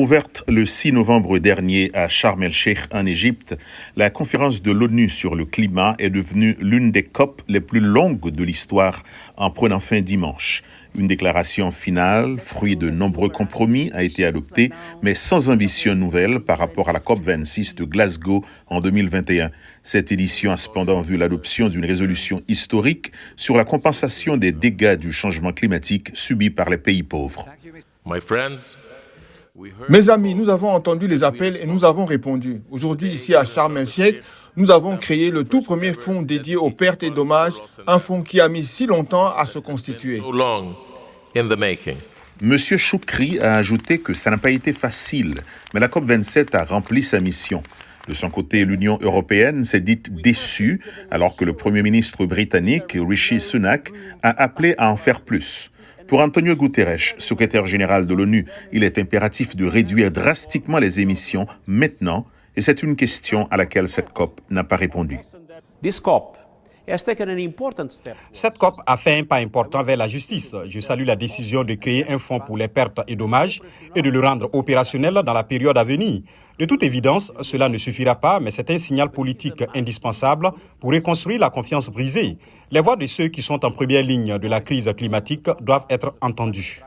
Ouverte le 6 novembre dernier à Sharm el-Sheikh en Égypte, la conférence de l'ONU sur le climat est devenue l'une des COP les plus longues de l'histoire en prenant fin dimanche. Une déclaration finale, fruit de nombreux compromis, a été adoptée, mais sans ambition nouvelle par rapport à la COP 26 de Glasgow en 2021. Cette édition a cependant vu l'adoption d'une résolution historique sur la compensation des dégâts du changement climatique subis par les pays pauvres. Mes amis, nous avons entendu les appels et nous avons répondu. Aujourd'hui, ici à Sharm el-Sheikh, nous avons créé le tout premier fonds dédié aux pertes et dommages, un fonds qui a mis si longtemps à se constituer. Monsieur Choukri a ajouté que ça n'a pas été facile, mais la COP27 a rempli sa mission. De son côté, l'Union européenne s'est dite déçue, alors que le Premier ministre britannique, Rishi Sunak, a appelé à en faire plus. Pour Antonio Guterres, secrétaire général de l'ONU, il est impératif de réduire drastiquement les émissions maintenant, et c'est une question à laquelle cette COP n'a pas répondu. Cette COP a fait un pas important vers la justice. Je salue la décision de créer un fonds pour les pertes et dommages et de le rendre opérationnel dans la période à venir. De toute évidence, cela ne suffira pas, mais c'est un signal politique indispensable pour reconstruire la confiance brisée. Les voix de ceux qui sont en première ligne de la crise climatique doivent être entendues.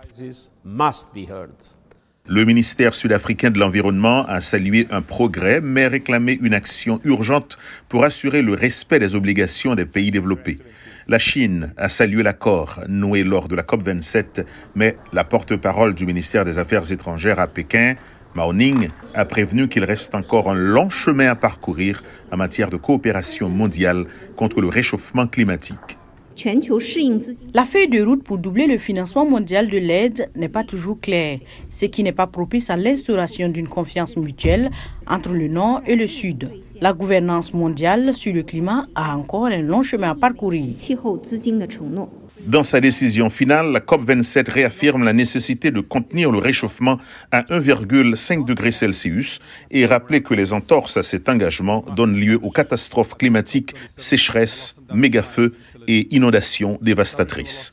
Le ministère sud-africain de l'Environnement a salué un progrès, mais réclamé une action urgente pour assurer le respect des obligations des pays développés. La Chine a salué l'accord noué lors de la COP27, mais la porte-parole du ministère des Affaires étrangères à Pékin, Mao Ning, a prévenu qu'il reste encore un long chemin à parcourir en matière de coopération mondiale contre le réchauffement climatique. La feuille de route pour doubler le financement mondial de l'aide n'est pas toujours claire, ce qui n'est pas propice à l'instauration d'une confiance mutuelle entre le Nord et le Sud. La gouvernance mondiale sur le climat a encore un long chemin à parcourir. Dans sa décision finale, la COP27 réaffirme la nécessité de contenir le réchauffement à 1,5 degré Celsius et rappeler que les entorses à cet engagement donnent lieu aux catastrophes climatiques, sécheresses, mégafeux et inondations dévastatrices.